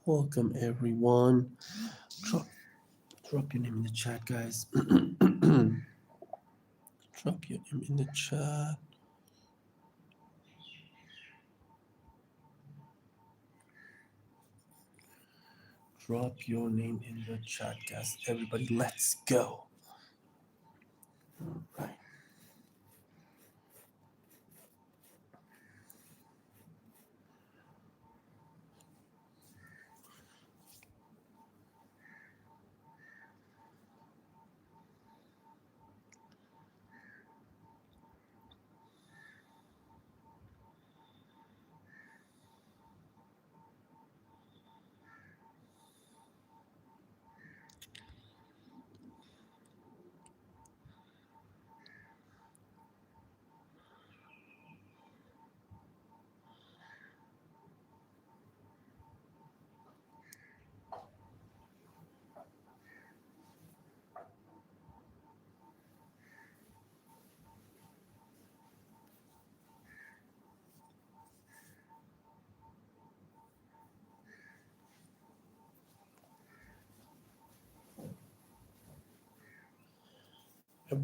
Welcome everyone. Drop, drop your name in the chat, guys. Drop your name in the chat. Drop your name in the chat, guys. Everybody, let's go. All right.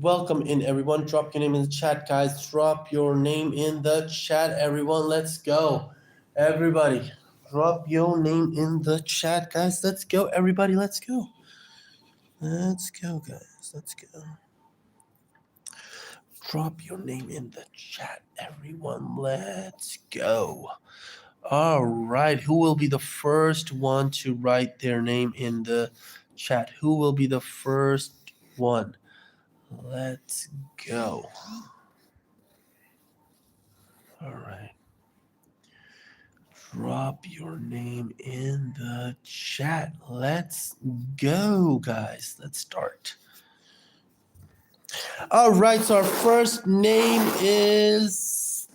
Welcome in everyone. Drop your name in the chat, guys. Drop your name in the chat, everyone. Let's go. Everybody, drop your name in the chat, guys. Let's go, everybody. Let's go. Let's go, guys. Let's go. Drop your name in the chat, everyone. Let's go. All right. Who will be the first one to write their name in the chat? Who will be the first one? Let's go. All right. Drop your name in the chat. Let's go, guys. Let's start. All right. So our first name is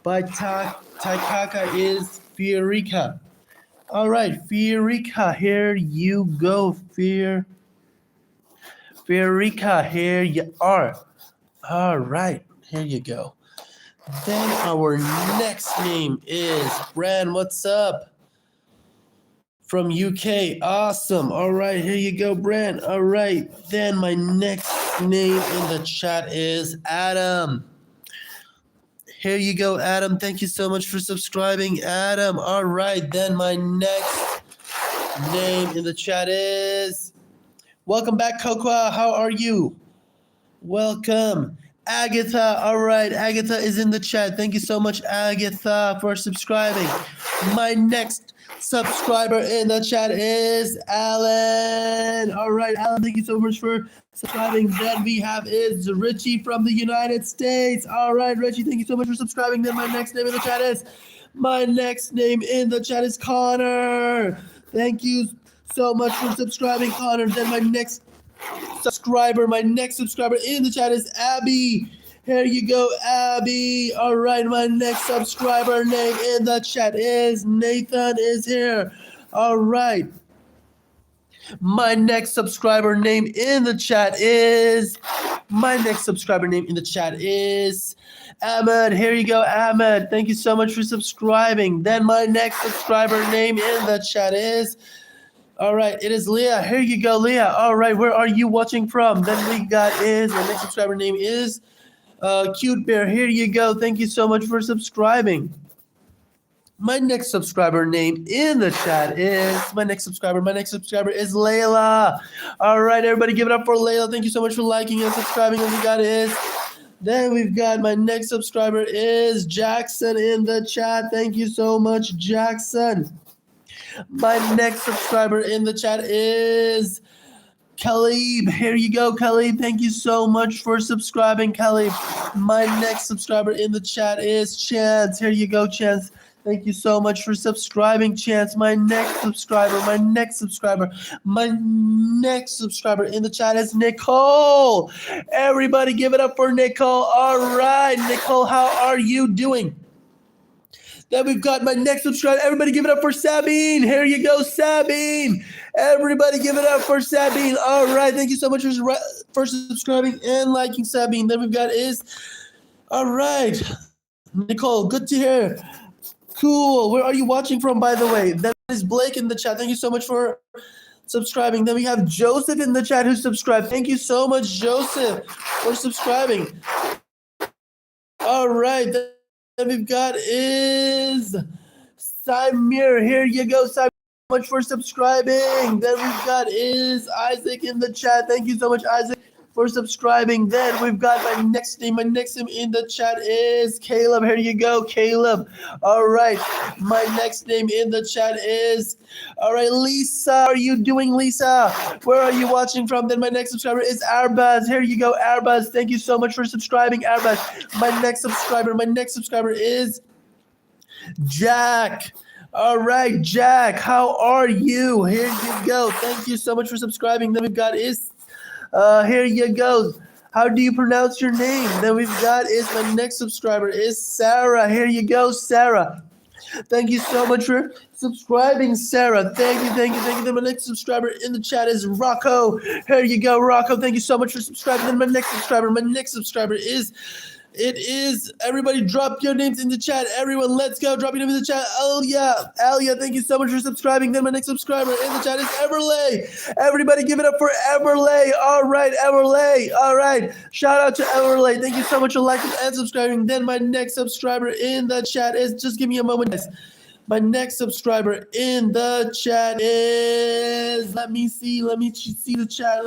by Taikaka is Fiorika. All right, Fiorika, here you go, Fiorika, here you are. All right, here you go. Then our next name is Bran. What's up? From UK. Awesome. All right, here you go, Bran. All right. Then my next name in the chat is Adam. Here you go, Adam. Thank you so much for subscribing, Adam. All right. Then my next name in the chat is... Welcome back, Cocoa. How are you? Welcome. Agatha. All right. Agatha is in the chat. Thank you so much, Agatha, for subscribing. My next subscriber in the chat is Alan. All right, Alan, thank you so much for subscribing. Then we have is Richie from the United States. All right, Richie, thank you so much for subscribing. Then my next name in the chat is... My next name in the chat is Connor. Thank you so much for subscribing, Connor. Then my next subscriber in the chat is Abby. Here you go, Abby. All right, my next subscriber name in the chat is Nathan is here. All right. My next subscriber name in the chat is Ahmed. Here you go, Ahmed. Thank you so much for subscribing. Then my next subscriber name in the chat is... All right, it is Leah. Here you go, Leah. All right, where are you watching from? Then we got is... My next subscriber name is... Cute Bear. Here you go. Thank you so much for subscribing. My next subscriber name in the chat is... My next subscriber is Layla. All right, everybody give it up for Layla. Thank you so much for liking and subscribing. And we got is... Then we've got my next subscriber is Jackson in the chat. Thank you so much, Jackson. My next subscriber in the chat is Khalib. Here you go, Khalib. Thank you so much for subscribing, Khalib. My next subscriber in the chat is Chance. Here you go, Chance. Thank you so much for subscribing, Chance. My next subscriber in the chat is Nicole. Everybody give it up for Nicole. All right, Nicole, how are you doing? Then we've got my next subscriber. Everybody give it up for Sabine. Here you go, Sabine. Everybody give it up for Sabine. All right. Thank you so much for subscribing and liking, Sabine. Then we've got is... All right. Nicole, good to hear. Cool. Where are you watching from, by the way? That is Blake in the chat. Thank you so much for subscribing. Then we have Joseph in the chat who subscribed. Thank you so much, Joseph, for subscribing. All right. Then we've got is Samir. Here you go, Samir. Much for subscribing. Then we've got is Isaac in the chat. Thank you so much, Isaac, for subscribing. Then we've got my next name. My next name in the chat is Caleb. Here you go, Caleb. All right. My next name in the chat is, all right, Lisa. How are you doing, Lisa? Where are you watching from? Then my next subscriber is Arbaz. Here you go, Arbaz. Thank you so much for subscribing, Arbaz. My next subscriber is Jack. All right, Jack, how are you? Here you go. Thank you so much for subscribing. Then we've got is, here you go. How do you pronounce your name? Then we've got is, my next subscriber is Sarah. Here you go, Sarah. Thank you so much for subscribing, Sarah. Thank you. Then my next subscriber in the chat is Rocco. Here you go, Rocco. Thank you so much for subscribing. Then my next subscriber is, it is, everybody drop your names in the chat. Everyone, let's go. Drop your name in the chat. Alia, thank you so much for subscribing. Then my next subscriber in the chat is Everlay. Everybody give it up for Everlay. All right, Everlay. All right. Shout out to Everlay. Thank you so much for liking and subscribing. Then my next subscriber in the chat is, just give me a moment, guys. My next subscriber in the chat is, let me see the chat.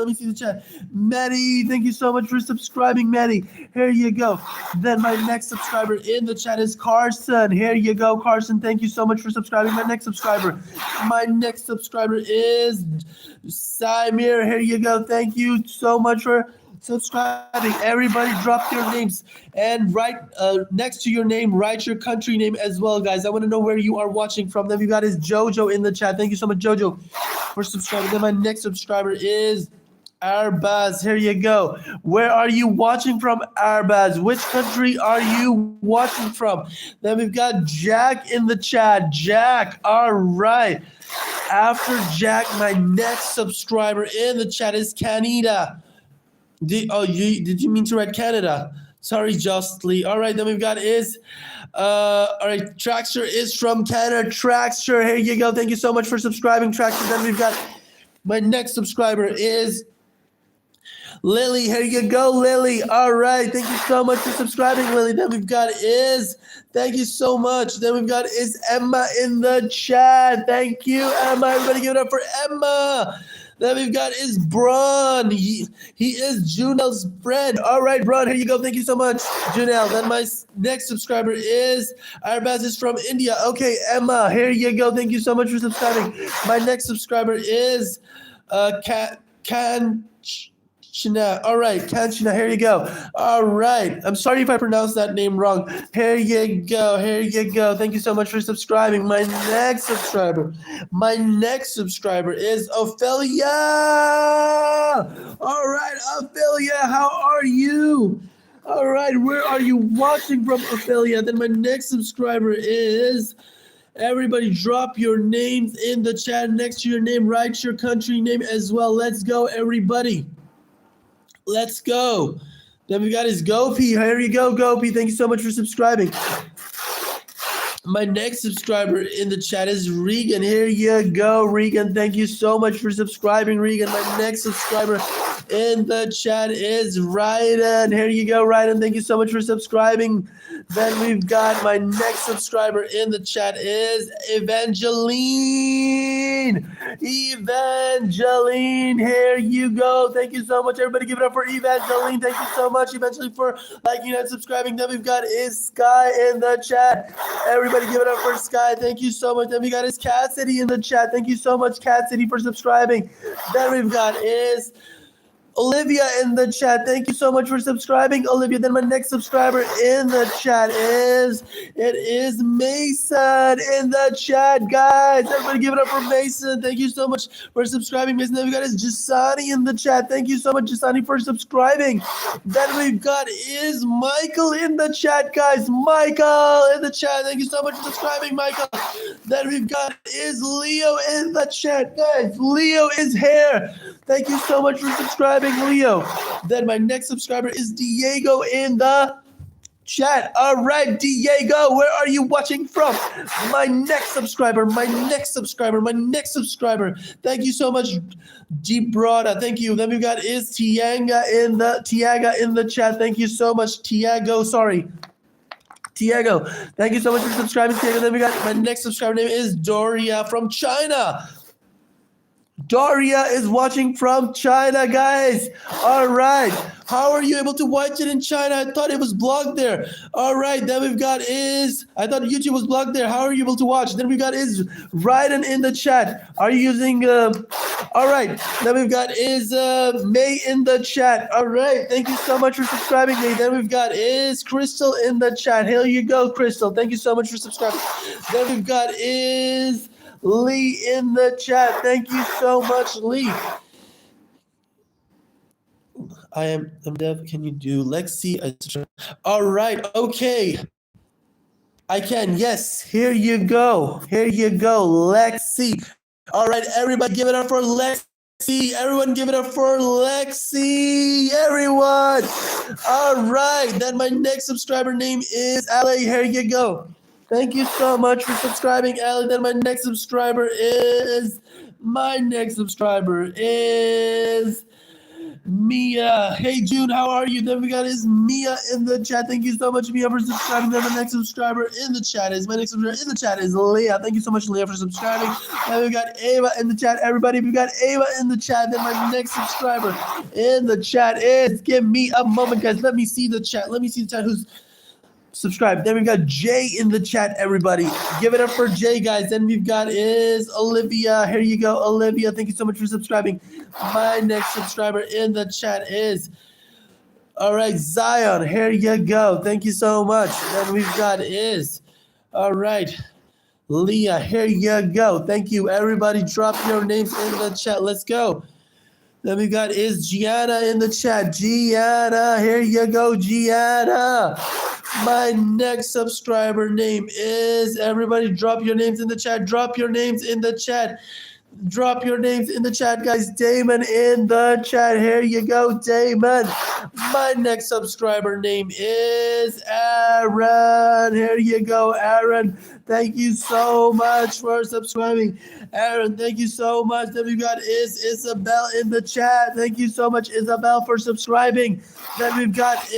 Maddie, thank you so much for subscribing, Maddie. Here you go. Then my next subscriber in the chat is Carson. Here you go, Carson. Thank you so much for subscribing. My next subscriber is Samir. Here you go. Thank you so much for subscribing. Everybody drop your names and write next to your name, write your country name as well, guys. I want to know where you are watching from. Then we got is Jojo in the chat. Thank you so much, Jojo, for subscribing. Then my next subscriber is Arbaz. Here you go. Where are you watching from, Arbaz? Which country are you watching from? Then we've got Jack in the chat. Jack, all right. After Jack, my next subscriber in the chat is Canada. Did you mean to write Canada? Sorry, Justly. All right, then we've got is, all right, Traxter is from Canada. Traxter, here you go. Thank you so much for subscribing, Traxter. Then we've got my next subscriber is Lily. Here you go, Lily. All right, thank you so much for subscribing, Lily. Then we've got is, thank you so much. Then we've got is Emma in the chat. Thank you, Emma. Everybody give it up for Emma. Then we've got is Braun. He is Junel's friend. All right, Braun, here you go. Thank you so much, Junel. Then my next subscriber is Arbaz is from India. Okay, Emma, here you go. Thank you so much for subscribing. My next subscriber is Kanchina. All right, Kanchina, here you go. All right. I'm sorry if I pronounced that name wrong. Here you go. Thank you so much for subscribing. My next subscriber is Ophelia. All right, Ophelia, how are you? All right, where are you watching from, Ophelia? Then my next subscriber is, everybody drop your names in the chat next to your name. Write your country name as well. Let's go, everybody. Let's go. Then we got his Gopi. Here you go, Gopi. Thank you so much for subscribing. My next subscriber in the chat is Regan. Here you go, Regan. Thank you so much for subscribing, Regan. My next subscriber in the chat is Ryden. Here you go, Ryden. Thank you so much for subscribing. Then we've got my next subscriber in the chat is Evangeline. Evangeline, here you go. Thank you so much. Everybody give it up for Evangeline. Thank you so much, Evangeline, for liking and subscribing. Then we've got is Sky in the chat. Everybody give it up for Sky. Thank you so much. Then we got is Cassidy in the chat. Thank you so much, Cassidy, for subscribing. Then we've got is Olivia in the chat. Thank you so much for subscribing, Olivia. Then my next subscriber in the chat is Mason in the chat, guys. Everybody give it up for Mason. Thank you so much for subscribing, Mason. Then we got is Jasani in the chat. Thank you so much, Jasani, for subscribing. Then we've got is Michael in the chat, guys. Michael in the chat. Thank you so much for subscribing, Michael. Then we've got is Leo in the chat, guys. Leo is here. Thank you so much for subscribing, Leo. Then my next subscriber is Diego in the chat. All right, Diego, where are you watching from? My next subscriber. Thank you so much, Gibraltar. Thank you. Then we've got is Tiaga in the chat. Thank you so much, Tiago. Tiago, thank you so much for subscribing, Tiago. Then we got my next subscriber name is Doria from China. Daria is watching from China, guys. All right. How are you able to watch it in China? I thought it was blocked there. All right. Then we've got I thought YouTube was blocked there. How are you able to watch? Then we've got Ryden in the chat. Are you using, all right. Then we've got May in the chat. All right. Thank you so much for subscribing, May. Then we've got Crystal in the chat. Here you go, Crystal. Thank you so much for subscribing. Then we've got Lee in the chat. Thank you so much, Lee. I'm Dev. Can you do Lexi? All right. Okay. I can. Yes. Here you go. Lexi. All right. Everybody give it up for Lexi. Everyone give it up for Lexi. Everyone. All right. Then my next subscriber name is Ale. Here you go. Thank you so much for subscribing, Ali. Then my next subscriber is Mia. Hey, June, how are you? Then we got Mia in the chat. Thank you so much, Mia, for subscribing. Then my next subscriber in the chat is Leah. Thank you so much, Leah, for subscribing. Then we got Ava in the chat. Everybody, we got Ava in the chat. Then my next subscriber in the chat is, give me a moment, guys. Let me see the chat. Who's subscribe. Then we've got Jay in the chat, everybody. Give it up for Jay, guys. Then we've got Olivia. Here you go, Olivia. Thank you so much for subscribing. My next subscriber in the chat is, all right, Zion. Here you go. Thank you so much. Then we've got all right, Leah. Here you go. Thank you, everybody. Drop your names in the chat. Let's go. Then we got Gianna in the chat. Gianna, here you go, Gianna. My next subscriber name is, everybody drop your names in the chat. Guys. Damon in the chat. Here you go, Damon. My next subscriber name is Aaron. Here you go, Aaron. Thank you so much for subscribing. Aaron, thank you so much. Then we got Isabel in the chat. Thank you so much, Isabel, for subscribing. Then we've got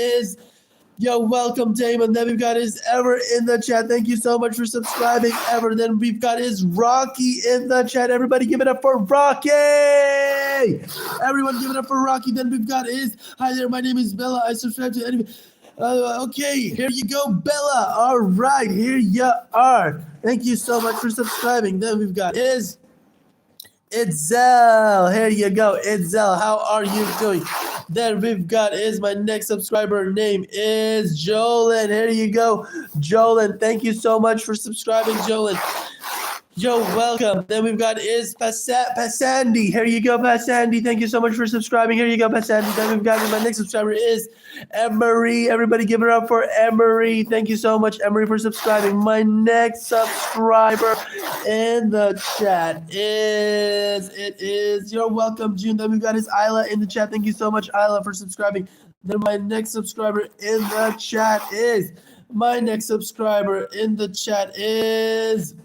yo, welcome, Damon. Then we've got Ever in the chat. Thank you so much for subscribing, Ever. Then we've got Rocky in the chat. Everybody give it up for Rocky. Everyone give it up for Rocky. Then we've got hi there, my name is Bella. I subscribe to any. Okay, here you go, Bella. All right, here you are. Thank you so much for subscribing. Then we've got Itzel. Here you go, Itzel. How are you doing? Then we've got my next subscriber name is Jolyn. Here you go, Jolyn. Thank you so much for subscribing, Jolyn. Yo, welcome. Then we've got Pasandi. Here you go, Pasandi. Thank you so much for subscribing. Here you go, Pasandi. Then we've got my next subscriber is Emery. Everybody give it up for Emery. Thank you so much, Emery, for subscribing. My next subscriber in the chat is you're welcome, June. Then we've got Isla in the chat. Thank you so much, Isla, for subscribing. Then my next subscriber in the chat is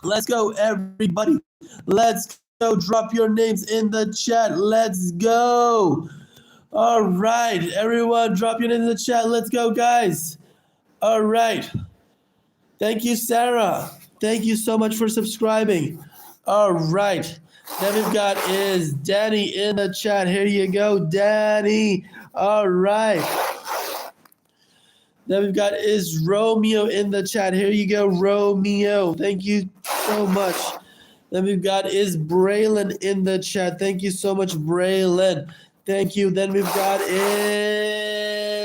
let's go, everybody. Let's go. Drop your names in the chat. Let's go. All right, everyone, drop your name in the chat. Let's go, guys. All right. Thank you, Sarah. Thank you so much for subscribing. All right. Then we've got Danny in the chat. Here you go, Danny. All right. Then we've got Romeo in the chat. Here you go, Romeo. Thank you so much. Then we've got Braylon in the chat. Thank you so much, Braylon. Thank you. Then we've got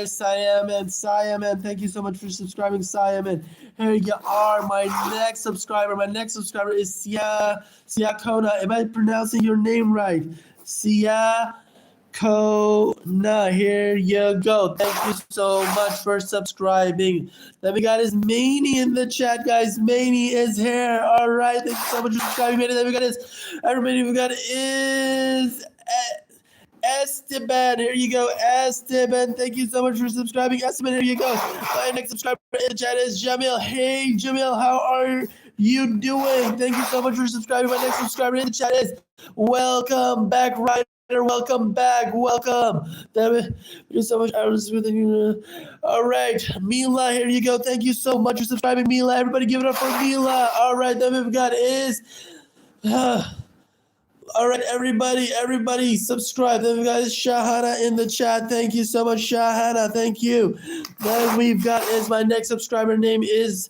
Siaman. Thank you so much for subscribing, Siaman. Here you are, my next subscriber. My next subscriber is Siakona. Am I pronouncing your name right? Siakona. Here you go. Thank you so much for subscribing. Then we got Maney in the chat, guys. Maney is here. All right. Thank you so much for subscribing, Maney. Then we got everybody. We got Esteban, here you go. Esteban, thank you so much for subscribing. Esteban, here you go. My next subscriber in the chat is Jamil. Hey, Jamil, how are you doing? Thank you so much for subscribing. My next subscriber in the chat is Welcome Back, Ryder. Welcome back. Welcome. Thank you so much. All right, Mila, here you go. Thank you so much for subscribing, Mila. Everybody give it up for Mila. All right, then we've got is... all right, everybody subscribe. Then we've got Shahana in the chat. Thank you so much, Shahana. Thank you. Then we've got is my next subscriber name is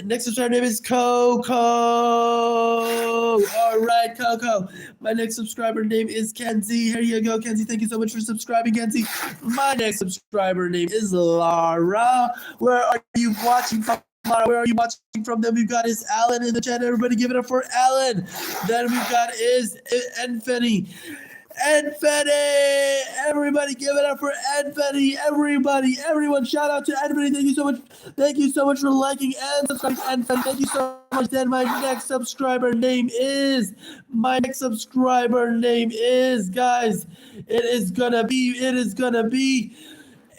next subscriber name is Coco. All right, Coco. My next subscriber name is Kenzie. Here you go, Kenzie. Thank you so much for subscribing, Kenzie. My next subscriber name is Lara. Where are you watching from? Where are you watching from? Then we've got is Alan in the chat. Everybody give it up for Alan. Then we've got is Anthony. Anthony! Everybody give it up for Anthony. Everyone shout out to Anthony. Thank you so much. Thank you so much for liking and subscribing, Anthony. Thank you so much. Then my next subscriber name is guys. It is gonna be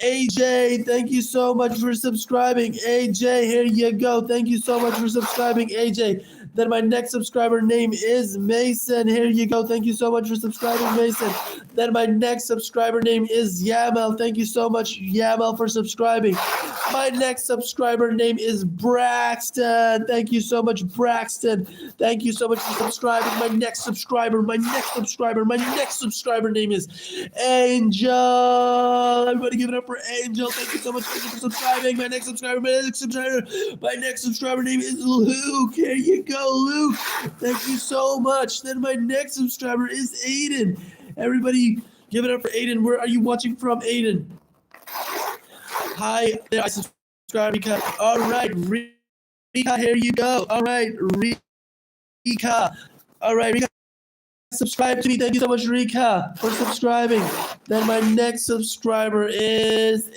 AJ, thank you so much for subscribing. AJ, here you go. Thank you so much for subscribing, AJ. Then my next subscriber name is Mason. Here you go. Thank you so much for subscribing, Mason. Then my next subscriber name is Yamel. Thank you so much, Yamel, for subscribing. My next subscriber name is Braxton. Thank you so much, Braxton. Thank you so much for subscribing. My next subscriber name is Angel. Everybody give it up for Angel. Thank you so much for subscribing. My next subscriber name is Luke. Here you go, Luke. Thank you so much. Then my next subscriber is Aiden. Everybody give it up for Aiden. Where are you watching from, Aiden? Hi, I subscribe, Rika. All right, Rika, here you go. All right, Rika. Subscribe to me. Thank you so much, Rika, for subscribing. Then my next subscriber is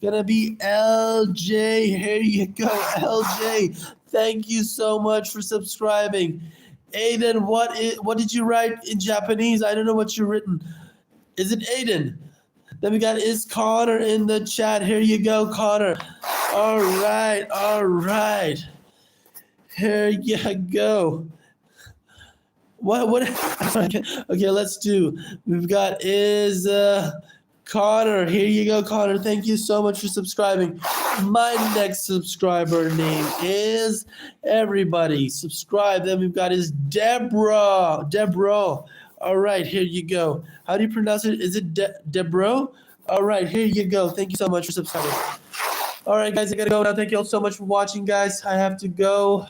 gonna be LJ. Here you go, LJ. Thank you so much for subscribing. Aiden, what did you write in Japanese? I don't know what you've written. Is it Aiden? Then we got is Connor in the chat. Here you go, Connor. All right. Here you go. What? Okay, let's do. We've got is Connor. Here you go, Connor. Thank you so much for subscribing. My next subscriber name is everybody subscribe. Then we've got is Deborah. All right, here you go. How do you pronounce it? Is it Deborah? All right, here you go. Thank you so much for subscribing. All right, guys, I gotta go now. Thank you all so much for watching, guys. I have to go.